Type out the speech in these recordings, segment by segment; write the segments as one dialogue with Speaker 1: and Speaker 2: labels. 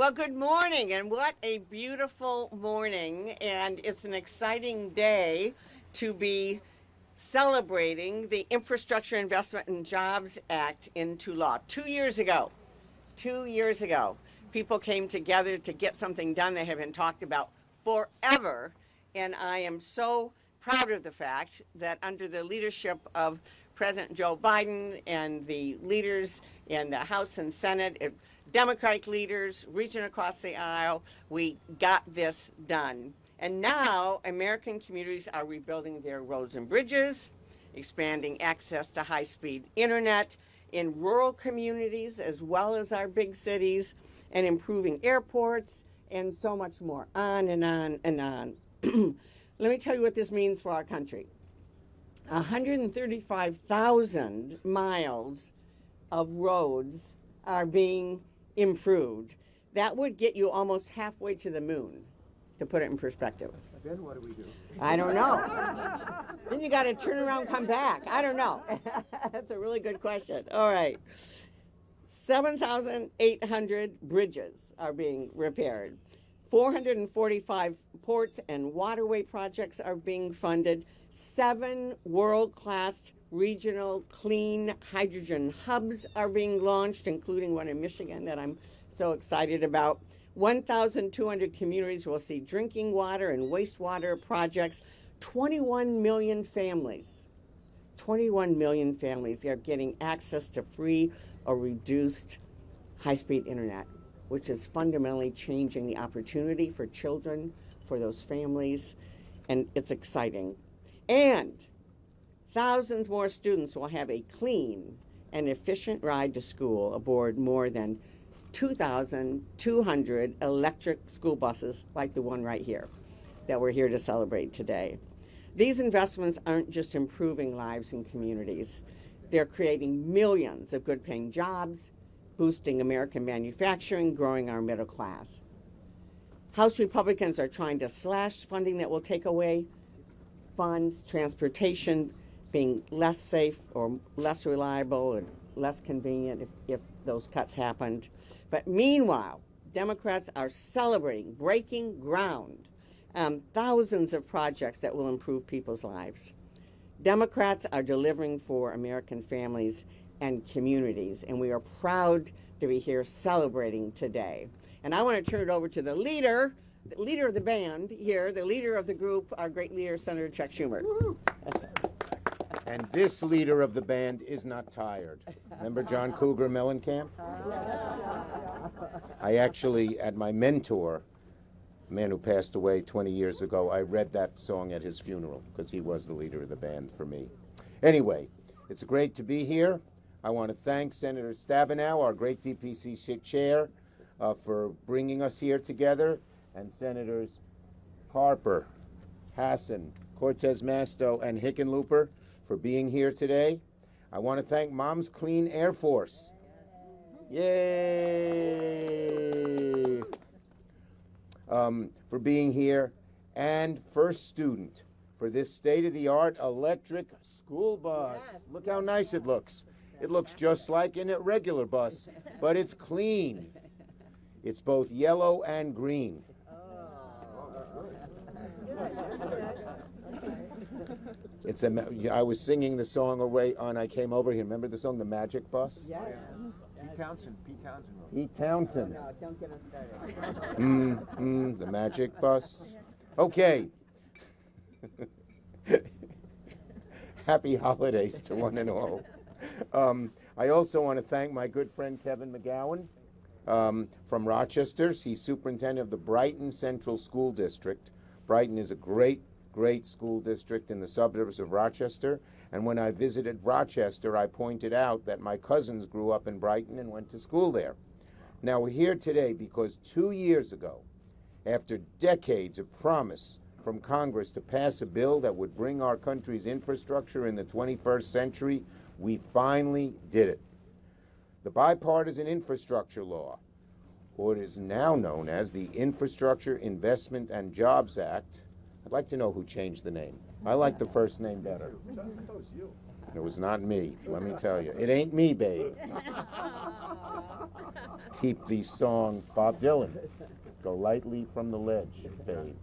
Speaker 1: Well, good morning, and what a beautiful morning, and it's an exciting day to be celebrating the Infrastructure Investment and Jobs Act into law. 2 years ago, people came together to get something done that had been talked about forever, and I am so proud of the fact that under the leadership of President Joe Biden and the leaders in the House and Senate, Democratic leaders reaching across the aisle, we got this done. And now American communities are rebuilding their roads and bridges, expanding access to high-speed internet in rural communities as well as our big cities, and improving airports, and so much more, on and on and on. Let me tell you what this means for our country. 135,000 miles of roads are being improved. That would get you almost halfway to the moon, to put it in perspective.
Speaker 2: Then what do we do?
Speaker 1: I don't know. Then you got to turn around and come back. I don't know. That's a really good question. All right. 7,800 bridges are being repaired. 445 ports and waterway projects are being funded. 7 world-class regional clean hydrogen hubs are being launched, including one in Michigan that I'm so excited about. 1,200 communities will see drinking water and wastewater projects. 21 million families are getting access to free or reduced high-speed internet, which is fundamentally changing the opportunity for children, for those families, and it's exciting. And thousands more students will have a clean and efficient ride to school aboard more than 2,200 electric school buses like the one right here that we're here to celebrate today. These investments aren't just improving lives in communities. They're creating millions of good-paying jobs, boosting American manufacturing, growing our middle class. House Republicans are trying to slash funding that will take away funds, transportation being less safe or less reliable and less convenient if those cuts happened. But meanwhile, Democrats are celebrating, breaking ground, thousands of projects that will improve people's lives. Democrats are delivering for American families and communities, and we are proud to be here celebrating today. And I want to turn it over to the leader of the band here, the leader of the group, our great leader, Senator Chuck Schumer.
Speaker 2: And this leader of the band is not tired. Remember John Cougar Mellencamp? I actually, at my mentor, a man who passed away 20 years ago, I read that song at his funeral because he was the leader of the band for me. Anyway, it's great to be here. I want to thank Senator Stabenow, our great DPC chair, for bringing us here together, and Senators Harper, Hassan, Cortez Masto, and Hickenlooper for being here today. I want to thank Mom's Clean Air Force. Yay! For being here, and First Student for this state-of-the-art electric school bus. Yes. Look how nice it looks. It looks just like a regular bus, but it's clean. It's both yellow and green. I was singing the song I came over here. Remember the song, The Magic Bus?
Speaker 1: Yes.
Speaker 2: Pete Townsend wrote. Pete Townsend.
Speaker 1: No, don't get us started.
Speaker 2: The Magic Bus. Okay. Happy holidays to one and all. I also want to thank my good friend Kevin McGowan from Rochester. He's superintendent of the Brighton Central School District. Brighton is a great school district in the suburbs of Rochester. And when I visited Rochester, I pointed out that my cousins grew up in Brighton and went to school there. Now, we're here today because 2 years ago, after decades of promise from Congress to pass a bill that would bring our country's infrastructure in the 21st century, we finally did it. The Bipartisan Infrastructure Law, or it is now known as the Infrastructure Investment and Jobs Act. I'd like to know who changed the name. I like the first name better. It was not me, let me tell you. It ain't me, babe. Keep the song, Bob Dylan, go lightly from the ledge, babe.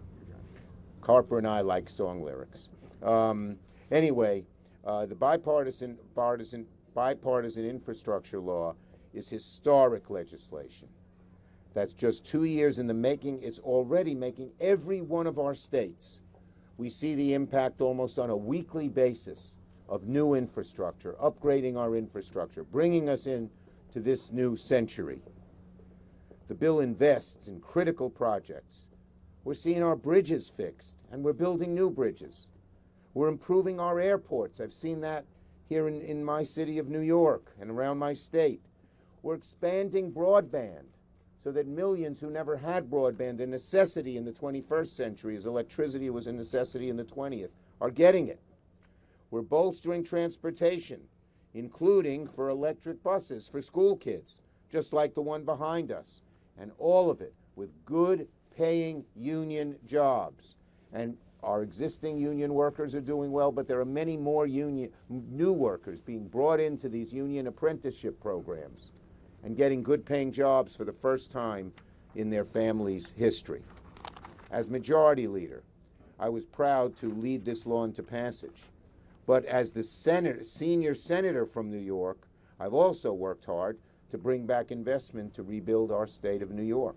Speaker 2: Carper and I like song lyrics. Anyway, the bipartisan infrastructure law is historic legislation. That's just 2 years in the making. It's already making every one of our states. We see the impact almost on a weekly basis of new infrastructure, upgrading our infrastructure, bringing us in to this new century. The bill invests in critical projects. We're seeing our bridges fixed, and we're building new bridges. We're improving our airports. I've seen that here in my city of New York and around my state. We're expanding broadband so that millions who never had broadband, a necessity in the 21st century, as electricity was a necessity in the 20th, are getting it. We're bolstering transportation, including for electric buses for school kids, just like the one behind us, and all of it with good paying union jobs. And our existing union workers are doing well, but there are many more new workers being brought into these union apprenticeship programs and getting good paying jobs for the first time in their family's history. As majority leader, I was proud to lead this law into passage. But as the senior senator from New York, I've also worked hard to bring back investment to rebuild our state of New York.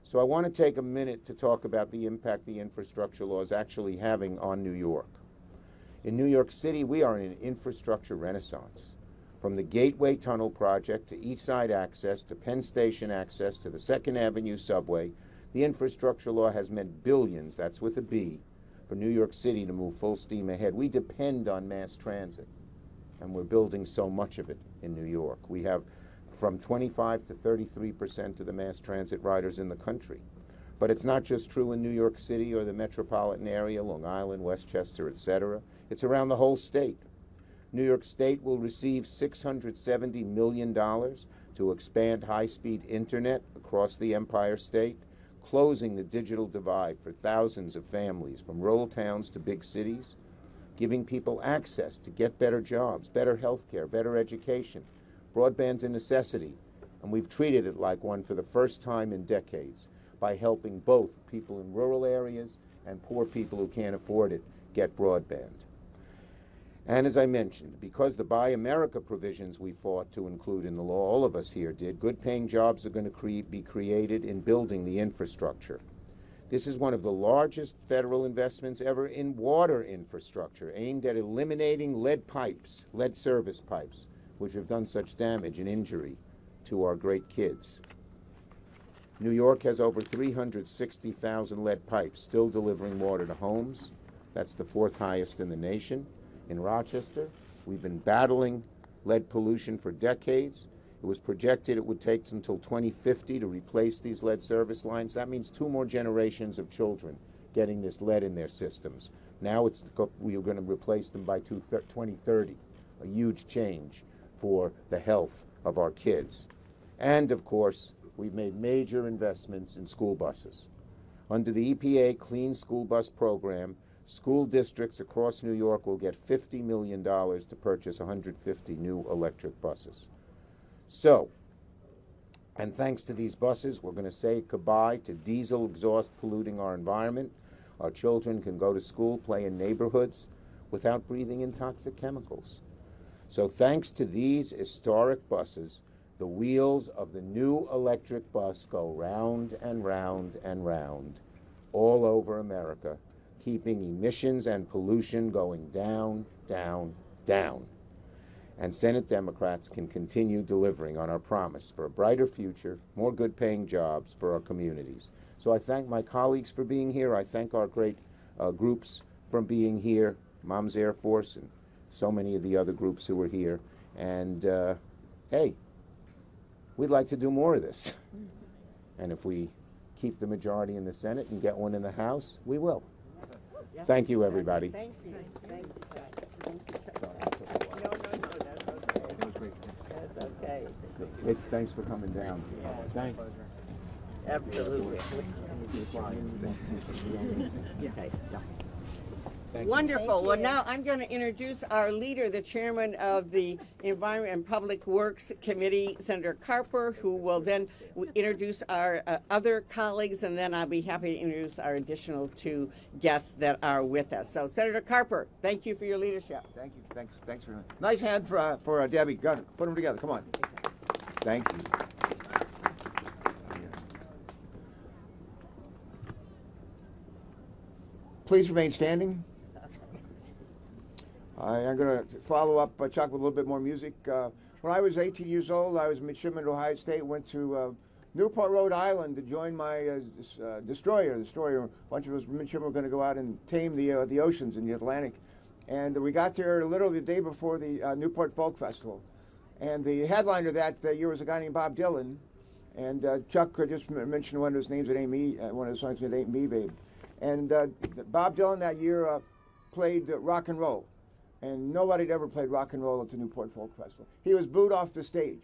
Speaker 2: So I want to take a minute to talk about the impact the infrastructure law is actually having on New York. In New York City, we are in an infrastructure renaissance. From the Gateway Tunnel project to East Side access to Penn Station access to the 2nd Avenue subway, the infrastructure law has meant billions, that's with a B, for New York City to move full steam ahead. We depend on mass transit, and we're building so much of it in New York. We have from 25 to 33% of the mass transit riders in the country. But it's not just true in New York City or the metropolitan area, Long Island, Westchester, etc. It's around the whole state. New York State will receive $670 million to expand high-speed internet across the Empire State, closing the digital divide for thousands of families from rural towns to big cities, giving people access to get better jobs, better health care, better education. Broadband's a necessity, and we've treated it like one for the first time in decades by helping both people in rural areas and poor people who can't afford it get broadband. And as I mentioned, because the Buy America provisions we fought to include in the law, all of us here did, good-paying jobs are going to be created in building the infrastructure. This is one of the largest federal investments ever in water infrastructure, aimed at eliminating lead service pipes, which have done such damage and injury to our great kids. New York has over 360,000 lead pipes still delivering water to homes. That's the 4th highest in the nation. In Rochester, we've been battling lead pollution for decades. It was projected it would take until 2050 to replace these lead service lines. That means 2 more generations of children getting this lead in their systems. Now we are going to replace them by 2030, a huge change for the health of our kids. And of course, we've made major investments in school buses. Under the EPA Clean School Bus Program, school districts across New York will get $50 million to purchase 150 new electric buses. So, and thanks to these buses, we're going to say goodbye to diesel exhaust polluting our environment. Our children can go to school, play in neighborhoods without breathing in toxic chemicals. So thanks to these historic buses, the wheels of the new electric bus go round and round and round all over America, keeping emissions and pollution going down, down, down. And Senate Democrats can continue delivering on our promise for a brighter future, more good-paying jobs for our communities. So I thank my colleagues for being here. I thank our great groups for being here, Mom's Air Force and so many of the other groups who are here. And hey, we'd like to do more of this. And if we keep the majority in the Senate and get one in the House, we will. Thank you, everybody.
Speaker 1: Thank you. Thank you. That's okay.
Speaker 2: Thanks for coming down.
Speaker 1: Yeah.
Speaker 2: Thanks.
Speaker 1: Absolutely. Okay.
Speaker 2: Thank you.
Speaker 1: Wonderful.
Speaker 3: Thank
Speaker 1: Well,
Speaker 3: you.
Speaker 1: now I'm going to introduce our leader, the chairman of the Environment and Public Works Committee, Senator Carper, who will then introduce our other colleagues, and then I'll be happy to introduce our additional two guests that are with us. So, Senator Carper, thank you for your leadership.
Speaker 4: Thank you. Thanks very much. Nice hand for Debbie. Got it. Put them together. Come on. Thank you. Please remain standing. I'm going to follow up, Chuck, with a little bit more music. When I was 18 years old, I was a midshipman at Ohio State, went to Newport, Rhode Island to join my destroyer. A bunch of us midshipmen were going to go out and tame the oceans in the Atlantic. And we got there literally the day before the Newport Folk Festival. And the headliner that year was a guy named Bob Dylan. And Chuck just mentioned one of his names, It Ain't Me, one of his songs, It Ain't Me, Babe. And Bob Dylan that year played rock and roll. And nobody had ever played rock and roll at the Newport Folk Festival. He was booed off the stage.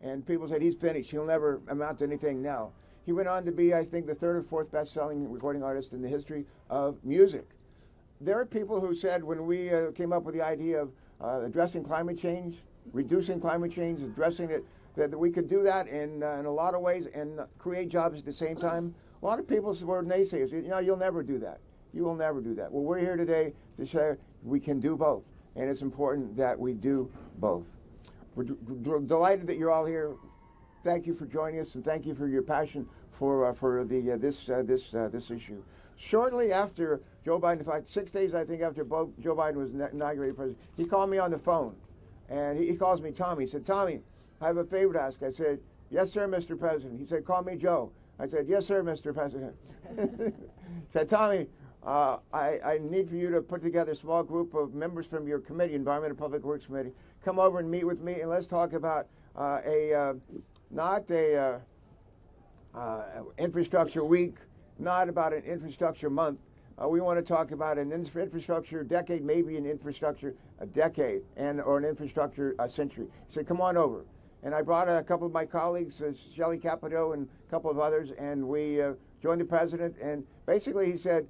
Speaker 4: And people said, he's finished. He'll never amount to anything now. He went on to be, I think, the third or fourth best-selling recording artist in the history of music. There are people who said when we came up with the idea of addressing climate change, reducing climate change, addressing it, that we could do that in a lot of ways and create jobs at the same time. A lot of people were naysayers. You know, you'll never do that. You will never do that. Well, we're here today to show we can do both, and it's important that we do both. We're delighted that you're all here. Thank you for joining us, and thank you for your passion for this issue. Shortly after Joe Biden, in fact, 6 days I think after Joe Biden was inaugurated president, he called me on the phone, and he calls me Tommy. He said, "Tommy, I have a favor to ask." I said, "Yes, sir, Mr. President." He said, "Call me Joe." I said, "Yes, sir, Mr. President." He said, "Tommy, I need for you to put together a small group of members from your committee, Environment and Public Works Committee, come over and meet with me, and let's talk about not a infrastructure week, not about an infrastructure month. We want to talk about an infrastructure decade, maybe an infrastructure a decade, or an infrastructure century." He said, "Come on over." And I brought a couple of my colleagues, Shelley Capito and a couple of others, and we joined the president. And basically he said,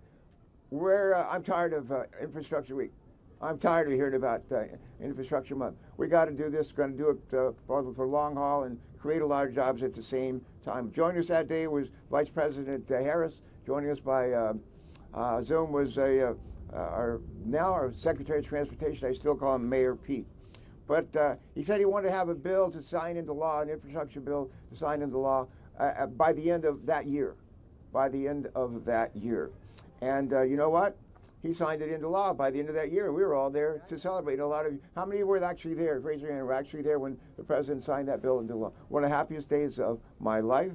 Speaker 4: I'm tired of Infrastructure Week. I'm tired of hearing about Infrastructure Month. We got to do this. We're going to do it for long haul and create a lot of jobs at the same time. Joining us that day was Vice President Harris. Joining us by Zoom was our Secretary of Transportation. I still call him Mayor Pete. But he said he wanted to have a bill to sign into law, an infrastructure bill to sign into law by the end of that year. And you know what? He signed it into law by the end of that year. We were all there to celebrate. How many were actually there? Raise your hand. Were actually there when the president signed that bill into law. One of the happiest days of my life.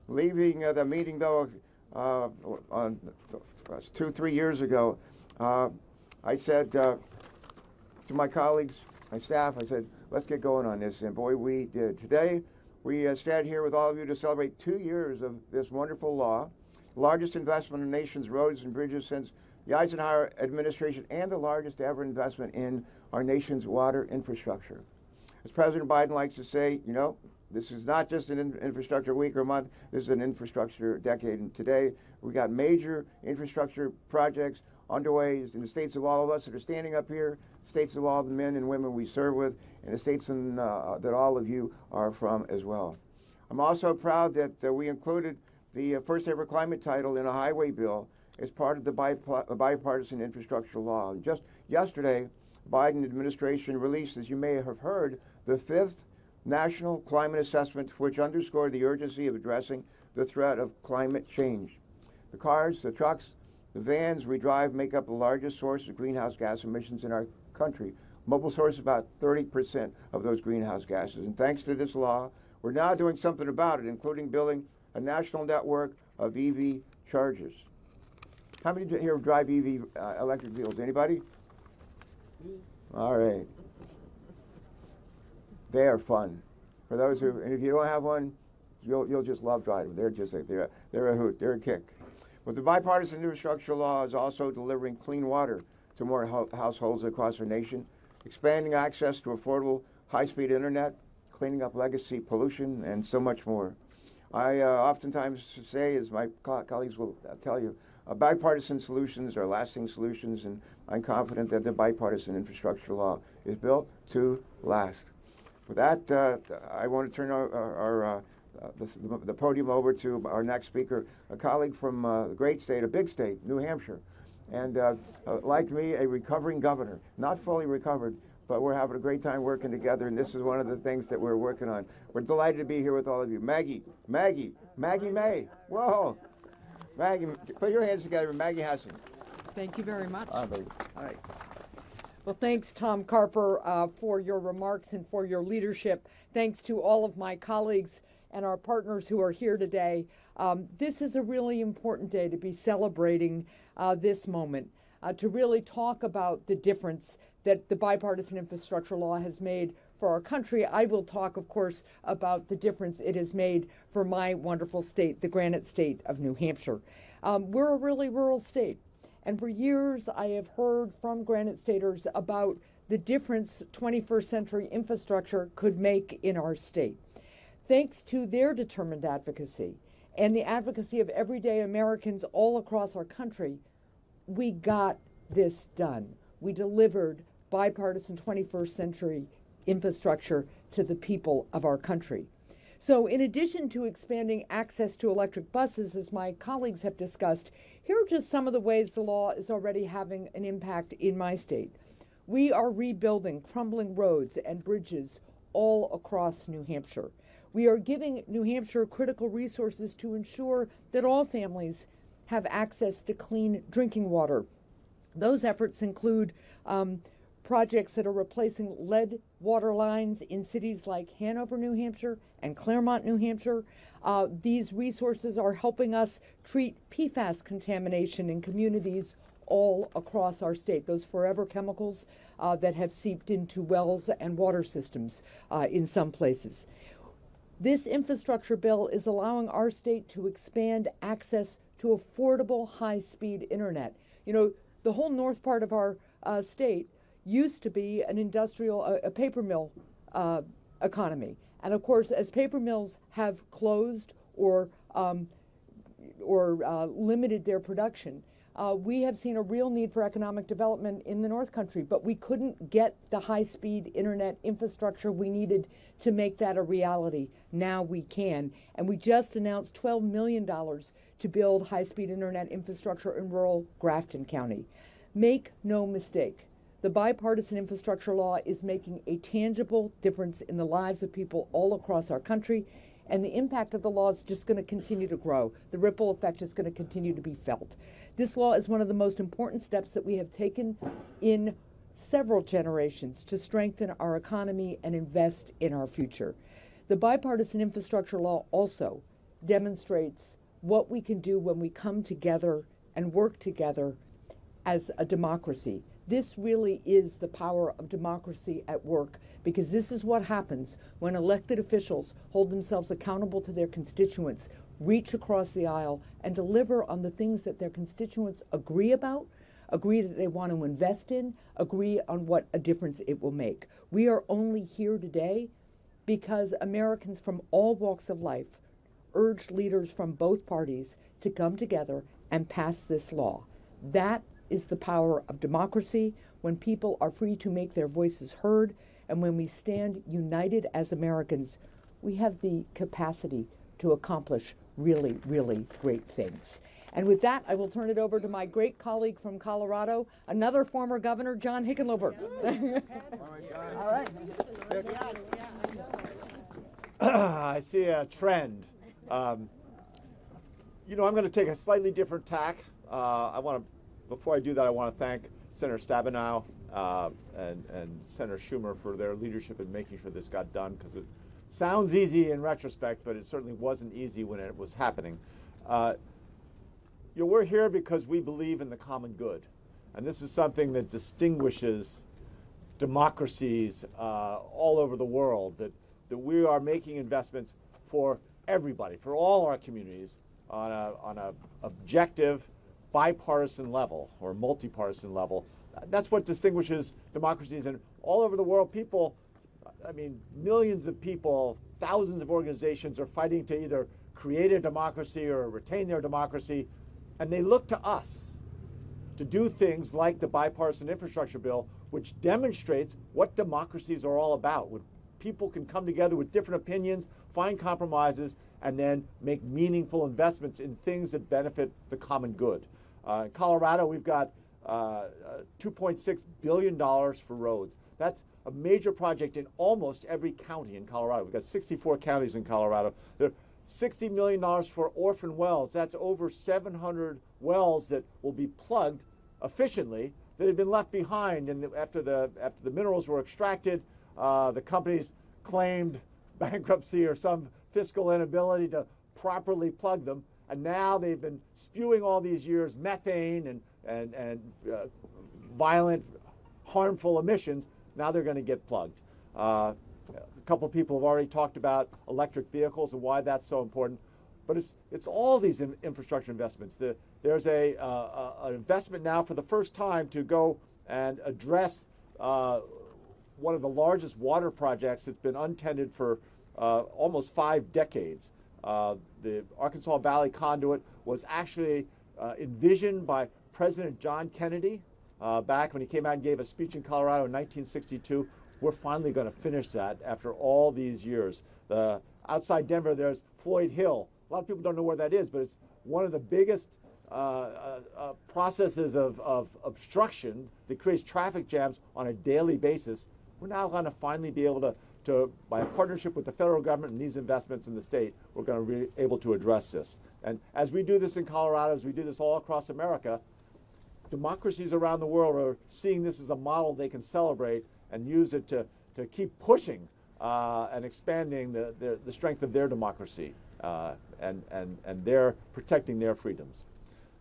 Speaker 4: Leaving the meeting, though, on 2-3 years ago, I said to my colleagues, my staff, I said, let's get going on this. And boy, we did. Today, we stand here with all of you to celebrate 2 years of this wonderful law, largest investment in the nation's roads and bridges since the Eisenhower administration, and the largest ever investment in our nation's water infrastructure. As President Biden likes to say, you know, this is not just an infrastructure week or month, this is an infrastructure decade. And today, we got major infrastructure projects underway in the states of all of us that are standing up here, states of all the men and women we serve with, and the states that all of you are from as well. I'm also proud that we included the first ever climate title in a highway bill as part of the bipartisan infrastructure law. And just yesterday, Biden administration released, as you may have heard, the 5th National Climate Assessment, which underscored the urgency of addressing the threat of climate change. The cars, the trucks, the vans we drive make up the largest source of greenhouse gas emissions in our country. Mobile source about 30% of those greenhouse gases. And thanks to this law, we're now doing something about it, including building a national network of EV chargers. How many here drive EV electric vehicles? Anybody? All right. They are fun. For those who, and if you don't have one, you'll just love driving. They're just like they're a hoot. They're a kick. But the bipartisan infrastructure law is also delivering clean water to more households across our nation, expanding access to affordable high-speed internet, cleaning up legacy pollution, and so much more. I oftentimes say, as my colleagues will tell you, Bipartisan solutions are lasting solutions, and I'm confident that the bipartisan infrastructure law is built to last. With that, I want to turn the podium over to our next speaker, a colleague from a great state, a big state, New Hampshire. And like me, a recovering governor, not fully recovered, but we're having a great time working together, and this is one of the things that we're working on. We're delighted to be here with all of you. Maggie May. Whoa. Maggie, put your hands together, Maggie Hassan.
Speaker 3: Thank you very much.
Speaker 4: All right.
Speaker 3: Well, thanks, Tom Carper, for your remarks and for your leadership. Thanks to all of my colleagues and our partners who are here today. This is a really important day to be celebrating this moment, to really talk about the difference that the bipartisan infrastructure law has made for our country. I will talk, of course, about the difference it has made for my wonderful state, the Granite State of New Hampshire. We're a really rural state, and for years I have heard from Granite Staters about the difference 21st century infrastructure could make in our state. Thanks to their determined advocacy and the advocacy of everyday Americans all across our country, we got this done. We delivered bipartisan 21st century infrastructure to the people of our country. So in addition to expanding access to electric buses, as my colleagues have discussed, here are just some of the ways the law is already having an impact in my state. We are rebuilding crumbling roads and bridges all across New Hampshire. We are giving New Hampshire critical resources to ensure that all families have access to clean drinking water. Those efforts include projects that are replacing lead water lines in cities like Hanover, New Hampshire, and Claremont, New Hampshire. These resources are helping us treat PFAS contamination in communities all across our state, those forever chemicals that have seeped into wells and water systems in some places. This infrastructure bill is allowing our state to expand access to affordable high-speed internet. You know, the whole north part of our state used to be an industrial, a paper mill economy. And of course, as paper mills have closed or limited their production, we have seen a real need for economic development in the North Country, but we couldn't get the high-speed internet infrastructure we needed to make that a reality. Now we can. And we just announced $12 million to build high-speed internet infrastructure in rural Grafton County. Make no mistake, the bipartisan infrastructure law is making a tangible difference in the lives of people all across our country, and the impact of the law is just going to continue to grow. The ripple effect is going to continue to be felt. This law is one of the most important steps that we have taken in several generations to strengthen our economy and invest in our future. The bipartisan infrastructure law also demonstrates what we can do when we come together and work together as a democracy. This really is the power of democracy at work, because this is what happens when elected officials hold themselves accountable to their constituents, reach across the aisle, and deliver on the things that their constituents agree about, agree that they want to invest in, agree on what a difference it will make. We are only here today because Americans from all walks of life urged leaders from both parties to come together and pass this law. That is the power of democracy, when people are free to make their voices heard, and when we stand united as Americans, we have the capacity to accomplish really, really great things. And with that, I will turn it over to my great colleague from Colorado, another former governor, John Hickenlooper. All right.
Speaker 5: I see a trend. I'm going to take a slightly different tack. Before I do that, I want to thank Senator Stabenow and Senator Schumer for their leadership in making sure this got done, because it sounds easy in retrospect, but it certainly wasn't easy when it was happening. We're here because we believe in the common good, and this is something that distinguishes democracies all over the world, that we are making investments for everybody, for all our communities, on a objective, bipartisan level or multi-partisan level. That's what distinguishes democracies. And all over the world, millions of people, thousands of organizations are fighting to either create a democracy or retain their democracy. And they look to us to do things like the bipartisan infrastructure bill, which demonstrates what democracies are all about, when people can come together with different opinions, find compromises, and then make meaningful investments in things that benefit the common good. In Colorado, we've got $2.6 billion for roads. That's a major project in almost every county in Colorado. We've got 64 counties in Colorado. There are $60 million for orphan wells. That's over 700 wells that will be plugged efficiently that had been left behind. And after the minerals were extracted, the companies claimed bankruptcy or some fiscal inability to properly plug them. And now they've been spewing all these years methane and violent, harmful emissions. Now they're going to get plugged. A couple of people have already talked about electric vehicles and why that's so important. But it's all these infrastructure investments. There's an investment now for the first time to go and address one of the largest water projects that's been untended for almost 5 decades. The Arkansas Valley Conduit was actually envisioned by President John Kennedy back when he came out and gave a speech in Colorado in 1962. We're finally going to finish that after all these years. Outside Denver, there's Floyd Hill. A lot of people don't know where that is, but it's one of the biggest processes of obstruction that creates traffic jams on a daily basis. We're now going to finally be able to, by a partnership with the federal government and these investments in the state, we're going to be able to address this. And as we do this in Colorado, as we do this all across America, democracies around the world are seeing this as a model they can celebrate and use it to keep pushing and expanding the strength of their democracy and their protecting their freedoms.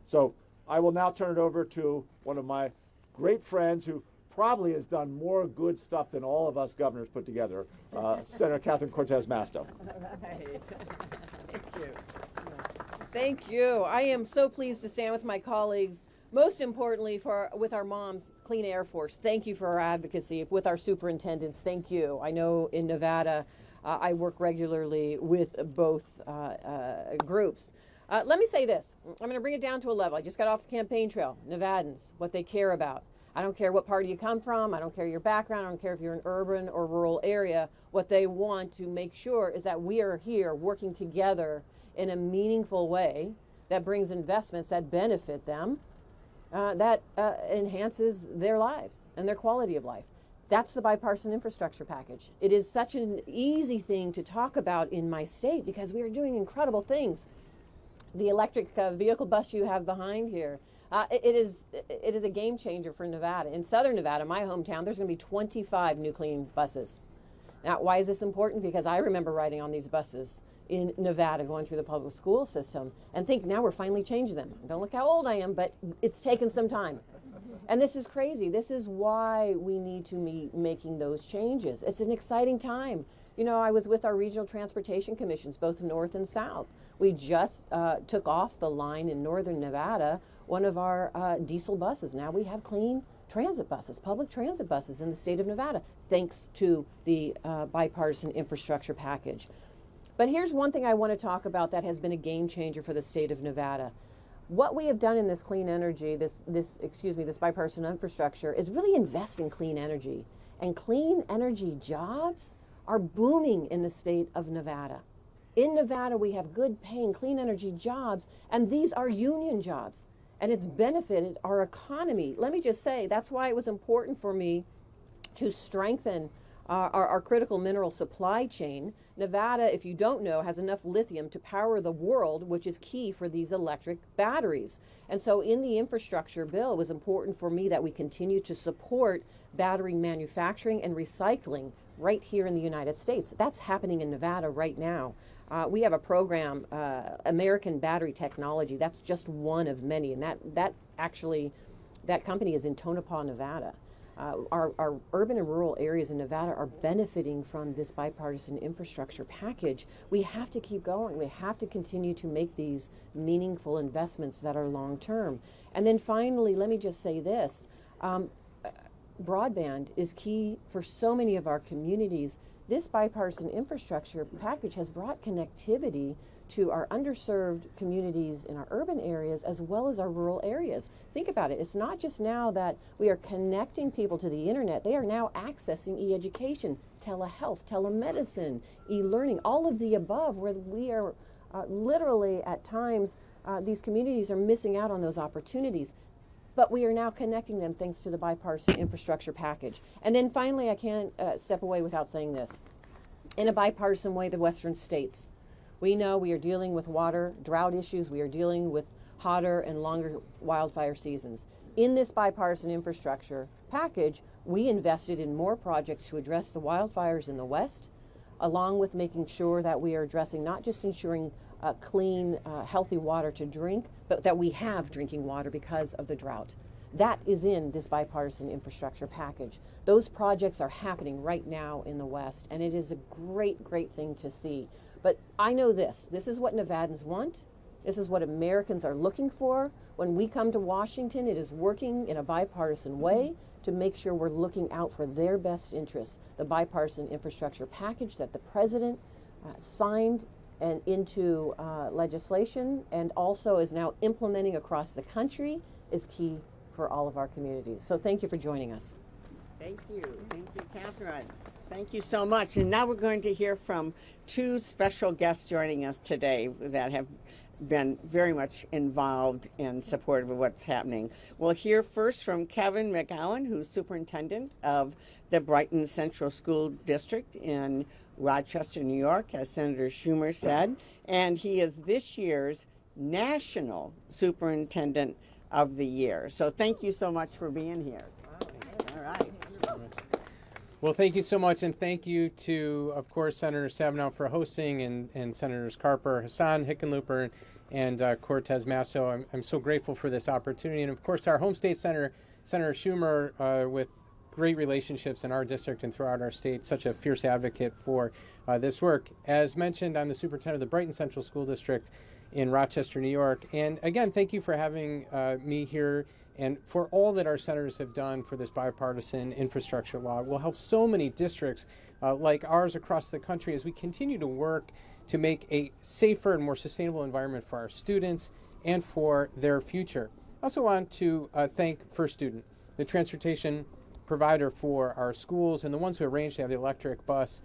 Speaker 5: So I will now turn it over to one of my great friends who probably has done more good stuff than all of us governors put together, Senator Catherine Cortez Masto.
Speaker 6: Right. Thank you. Thank you. I am so pleased to stand with my colleagues, most importantly with our moms, Clean Air Force. Thank you for our advocacy. With our superintendents, thank you. I know in Nevada, I work regularly with both groups. Let me say this. I'm going to bring it down to a level. I just got off the campaign trail. Nevadans, what they care about. I don't care what party you come from. I don't care your background. I don't care if you're in urban or rural area. What they want to make sure is that we are here working together in a meaningful way that brings investments that benefit them, that enhances their lives and their quality of life. That's the bipartisan infrastructure package. It is such an easy thing to talk about in my state because we are doing incredible things. The electric vehicle bus you have behind here, it is a game changer for Nevada. In southern Nevada, my hometown, there's going to be 25 new clean buses. Now, why is this important? Because I remember riding on these buses in Nevada going through the public school system and think now we're finally changing them. Don't look how old I am, but it's taken some time. And this is crazy. This is why we need to be making those changes. It's an exciting time. You know, I was with our regional transportation commissions, both north and south. We just took off the line in northern Nevada one of our diesel buses. Now we have clean transit buses, public transit buses in the state of Nevada, thanks to the bipartisan infrastructure package. But here's one thing I want to talk about that has been a game changer for the state of Nevada. What we have done in this clean energy, this bipartisan infrastructure, is really invest in clean energy. And clean energy jobs are booming in the state of Nevada. In Nevada, we have good paying clean energy jobs, and these are union jobs. And it's benefited our economy. Let me just say, that's why it was important for me to strengthen our critical mineral supply chain. Nevada, if you don't know, has enough lithium to power the world, which is key for these electric batteries. And so in the infrastructure bill, it was important for me that we continue to support battery manufacturing and recycling right here in the United States. That's happening in Nevada right now. We have a program, American Battery Technology. That's just one of many, and that company is in Tonopah, Nevada. Our urban and rural areas in Nevada are benefiting from this bipartisan infrastructure package. We have to keep going. We have to continue to make these meaningful investments that are long term. And then finally, let me just say this. Broadband is key for so many of our communities. This bipartisan infrastructure package has brought connectivity to our underserved communities in our urban areas as well as our rural areas. Think about it. It's not just now that we are connecting people to the internet. They are now accessing e-education, telehealth, telemedicine, e-learning, all of the above, where we are literally at times, these communities are missing out on those opportunities. But we are now connecting them thanks to the bipartisan infrastructure package. And then finally, I can't step away without saying this. In a bipartisan way, the western states. We know we are dealing with water, drought issues. We are dealing with hotter and longer wildfire seasons. In this bipartisan infrastructure package, we invested in more projects to address the wildfires in the West, along with making sure that we are addressing not just ensuring clean, healthy water to drink, but that we have drinking water because of the drought. That is in this bipartisan infrastructure package. Those projects are happening right now in the West, and it is a great, great thing to see. But I know this is what Nevadans want. This is what Americans are looking for. When we come to Washington, it is working in a bipartisan way to make sure we're looking out for their best interests. The bipartisan infrastructure package that the president signed and into legislation and also is now implementing across the country is key for all of our communities. So thank you for joining us.
Speaker 1: Thank you, Catherine. Thank you so much. And now we're going to hear from two special guests joining us today that have been very much involved in support of what's happening. We'll hear first from Kevin McGowan, who's superintendent of the Brighton Central School District in Rochester, New York, as Senator Schumer said, and he is this year's National Superintendent of the Year. So thank you so much for being here. All right.
Speaker 7: Well, thank you so much, and thank you to, of course, Senator Stabenow for hosting, and Senators Carper, Hassan, Hickenlooper, and Cortez Masto. I'm so grateful for this opportunity, and of course to our home state senator, Senator Schumer, with great relationships in our district and throughout our state, such a fierce advocate for this work. As mentioned, I'm the superintendent of the Brighton Central School District in Rochester, New York, and again, thank you for having me here and for all that our senators have done for this bipartisan infrastructure law. It will help so many districts like ours across the country as we continue to work to make a safer and more sustainable environment for our students and for their future. I also want to thank First Student, the transportation provider for our schools and the ones who arranged to have the electric bus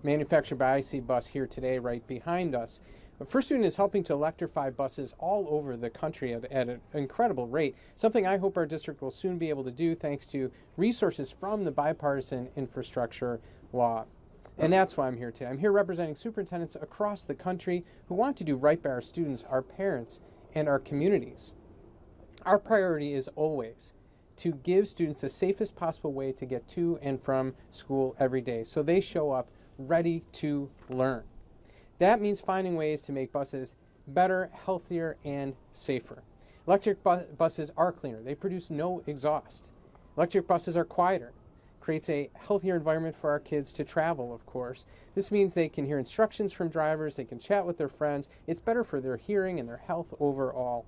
Speaker 7: manufactured by IC Bus here today right behind us. First Student is helping to electrify buses all over the country at an incredible rate, something I hope our district will soon be able to do thanks to resources from the bipartisan infrastructure law. And that's why I'm here today. I'm here representing superintendents across the country who want to do right by our students, our parents, and our communities. Our priority is always to give students the safest possible way to get to and from school every day so they show up ready to learn. That means finding ways to make buses better, healthier, and safer. Electric buses are cleaner. They produce no exhaust. Electric buses are quieter. Creates a healthier environment for our kids to travel, of course. This means they can hear instructions from drivers. They can chat with their friends. It's better for their hearing and their health overall.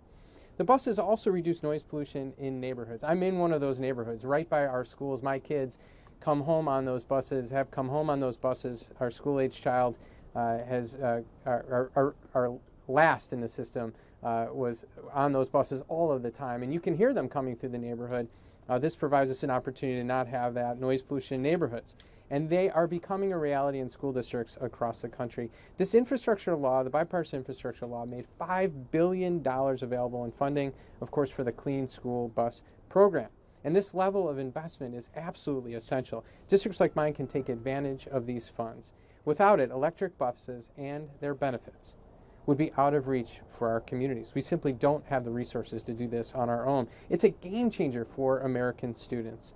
Speaker 7: The buses also reduce noise pollution in neighborhoods. I'm in one of those neighborhoods right by our schools. My kids come home on those buses, have come home on those buses. Our school-age child has our last in the system was on those buses all of the time, and you can hear them coming through the neighborhood. This provides us an opportunity to not have that noise pollution in neighborhoods, and they are becoming a reality in school districts across the country. This infrastructure law, the bipartisan infrastructure law, made $5 billion available in funding, of course, for the Clean School Bus program. And this level of investment is absolutely essential. Districts like mine can take advantage of these funds. Without it, electric buses and their benefits would be out of reach for our communities. We simply don't have the resources to do this on our own. It's a game changer for American students.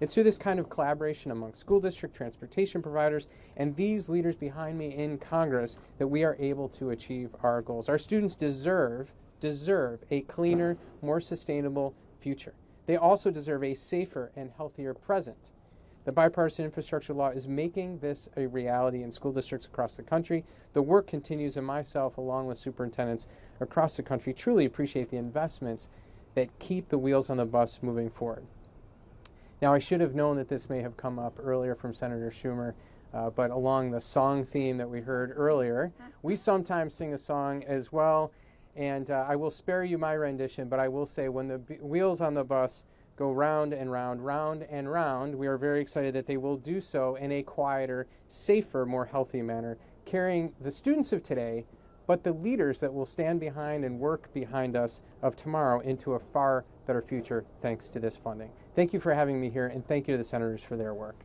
Speaker 7: It's through this kind of collaboration among school district transportation providers and these leaders behind me in Congress that we are able to achieve our goals. Our students deserve a cleaner, more sustainable future. They also deserve a safer and healthier present. The bipartisan infrastructure law is making this a reality in school districts across the country. The work continues, and myself, along with superintendents across the country, truly appreciate the investments that keep the wheels on the bus moving forward. Now, I should have known that this may have come up earlier from Senator Schumer. but along the song theme that we heard earlier. We sometimes sing a song as well, and I will spare you my rendition, but I will say when the wheels on the bus go round and round, round and round, we are very excited that they will do so in a quieter, safer, more healthy manner, carrying the students of today, but the leaders that will stand behind and work behind us of tomorrow into a far better future thanks to this funding. Thank you for having me here, and thank you to the senators for their work.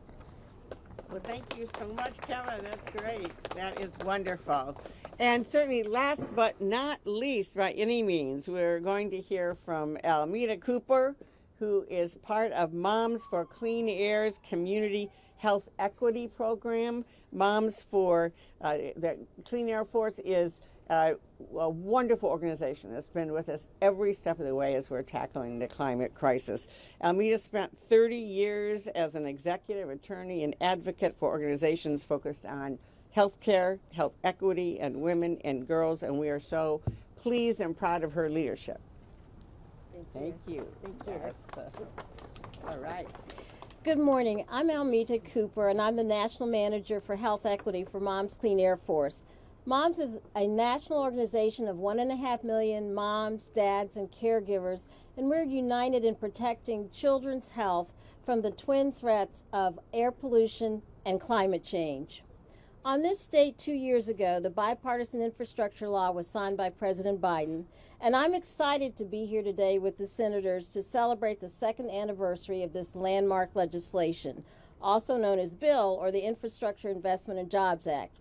Speaker 1: Well, thank you so much, Kevin. That's great. That is wonderful. And certainly, last but not least, by any means, we're going to hear from Almeda Cooper, who is part of Moms for Clean Air's Community Health Equity Program. Moms for the Clean Air Force is a wonderful organization that's been with us every step of the way as we're tackling the climate crisis. Almeda spent 30 years as an executive attorney and advocate for organizations focused on healthcare, health equity, and women and girls, and we are so pleased and proud of her leadership. Thank you. Thank you. Yes. All right.
Speaker 8: Good morning. I'm Almeda Cooper, and I'm the National Manager for Health Equity for Moms Clean Air Force. Moms is a national organization of 1.5 million moms, dads, and caregivers, and we're united in protecting children's health from the twin threats of air pollution and climate change. On this date 2 years ago, the Bipartisan Infrastructure Law was signed by President Biden, and I'm excited to be here today with the senators to celebrate the second anniversary of this landmark legislation, also known as BILL, or the Infrastructure Investment and Jobs Act.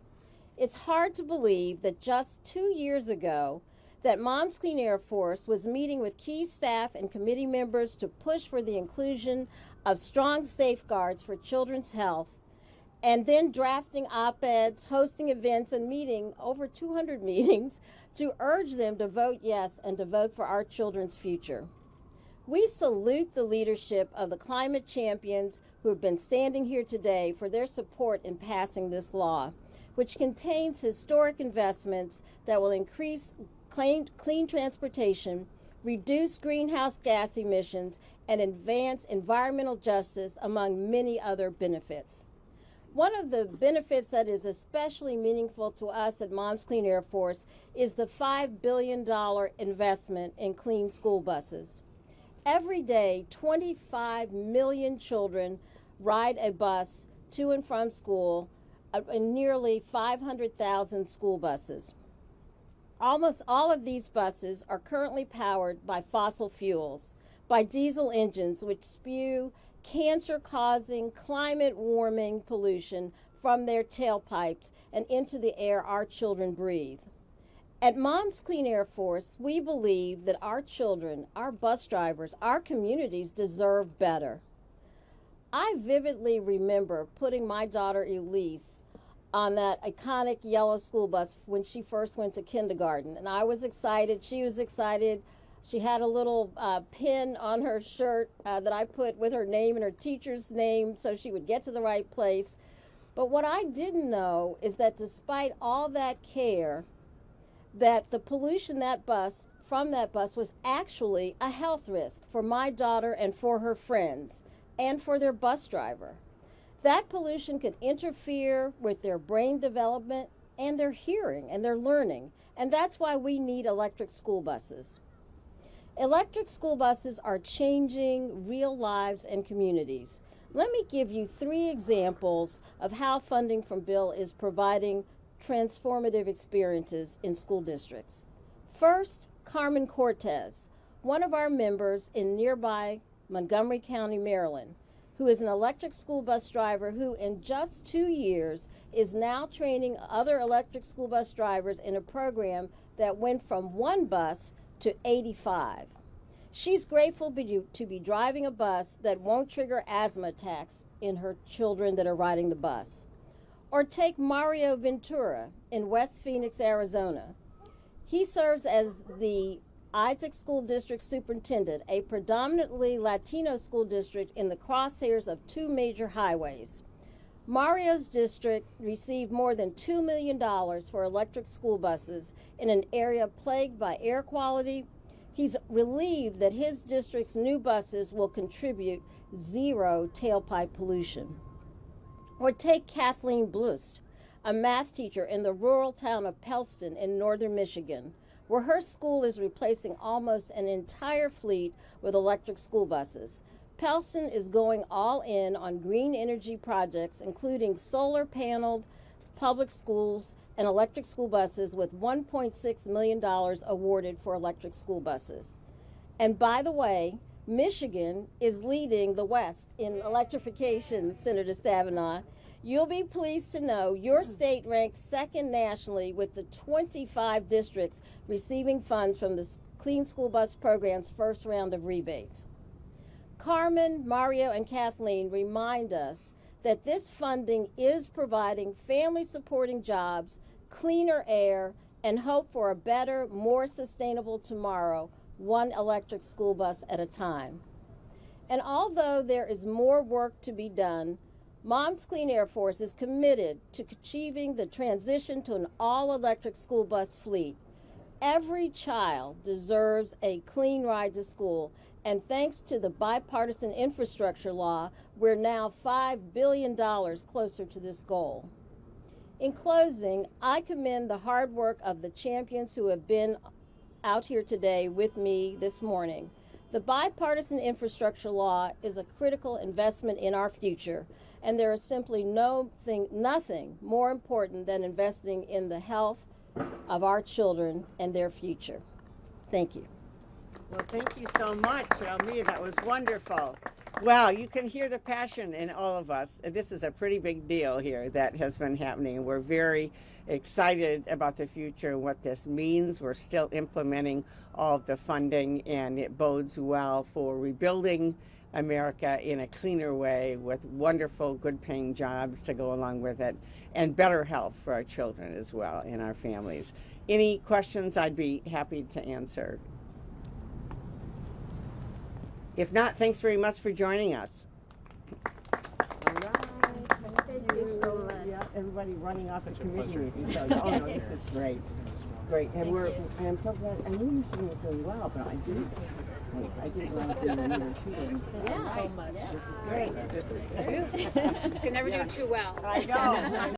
Speaker 8: It's hard to believe that just 2 years ago that Moms Clean Air Force was meeting with key staff and committee members to push for the inclusion of strong safeguards for children's health, and then drafting op-eds, hosting events, and meeting over 200 meetings to urge them to vote yes and to vote for our children's future. We salute the leadership of the climate champions who have been standing here today for their support in passing this law, which contains historic investments that will increase clean transportation, reduce greenhouse gas emissions, and advance environmental justice, among many other benefits. One of the benefits that is especially meaningful to us at Moms Clean Air Force is the $5 billion investment in clean school buses. Every day, 25 million children ride a bus to and from school in nearly 500,000 school buses. Almost all of these buses are currently powered by fossil fuels, by diesel engines which spew cancer-causing, climate-warming pollution from their tailpipes and into the air our children breathe. At Moms Clean Air Force, we believe that our children, our bus drivers, our communities deserve better. I vividly remember putting my daughter Elise on that iconic yellow school bus when she first went to kindergarten, and I was excited, she was excited. She had a little pin on her shirt that I put with her name and her teacher's name so she would get to the right place. But what I didn't know is that despite all that care, that the pollution from that bus was actually a health risk for my daughter and for her friends and for their bus driver. That pollution could interfere with their brain development and their hearing and their learning, and that's why we need electric school buses. Electric school buses are changing real lives and communities. Let me give you 3 examples of how funding from BILL is providing transformative experiences in school districts. First, Carmen Cortez, one of our members in nearby Montgomery County, Maryland, who is an electric school bus driver who in just 2 years is now training other electric school bus drivers in a program that went from 1 bus to 85. She's grateful to be driving a bus that won't trigger asthma attacks in her children that are riding the bus. Or take Mario Ventura in West Phoenix, Arizona. He serves as the Isaac School District Superintendent, a predominantly Latino school district in the crosshairs of 2 major highways. Mario's district received more than $2 million for electric school buses in an area plagued by air quality. He's relieved that his district's new buses will contribute 0 tailpipe pollution. Or take Kathleen Blust, a math teacher in the rural town of Pellston in northern Michigan, where her school is replacing almost an entire fleet with electric school buses. Pellston is going all in on green energy projects, including solar paneled public schools and electric school buses, with $1.6 million awarded for electric school buses. And by the way, Michigan is leading the West in electrification, Senator Stabenow. You'll be pleased to know your state ranks second nationally, with the 25 districts receiving funds from the Clean School Bus Program's first round of rebates. Carmen, Mario, and Kathleen remind us that this funding is providing family-supporting jobs, cleaner air, and hope for a better, more sustainable tomorrow, one electric school bus at a time. And although there is more work to be done, Moms Clean Air Force is committed to achieving the transition to an all-electric school bus fleet. Every child deserves a clean ride to school, and thanks to the bipartisan infrastructure law, we're now $5 billion closer to this goal. In closing, I commend the hard work of the champions who have been out here today with me this morning. The bipartisan infrastructure law is a critical investment in our future, and there is simply nothing more important than investing in the health of our children and their future. Thank you.
Speaker 1: Well, thank you so much, Almia. That was wonderful. Well, you can hear the passion in all of us. This is a pretty big deal here that has been happening. We're very excited about the future and what this means. We're still implementing all of the funding, and it bodes well for rebuilding America in a cleaner way, with wonderful, good-paying jobs to go along with it, and better health for our children as well and our families. Any questions, I'd be happy to answer. If not, thanks very much for joining us. All right. Thank you so much. Yeah, everybody running off a committee meeting. So, oh no, this is great. Great. And I'm so glad. I knew Michigan was doing well, but I didn't realize we were here too.
Speaker 8: Yeah.
Speaker 1: So much. This is great. This is great.
Speaker 9: You can never do too well.
Speaker 1: I know.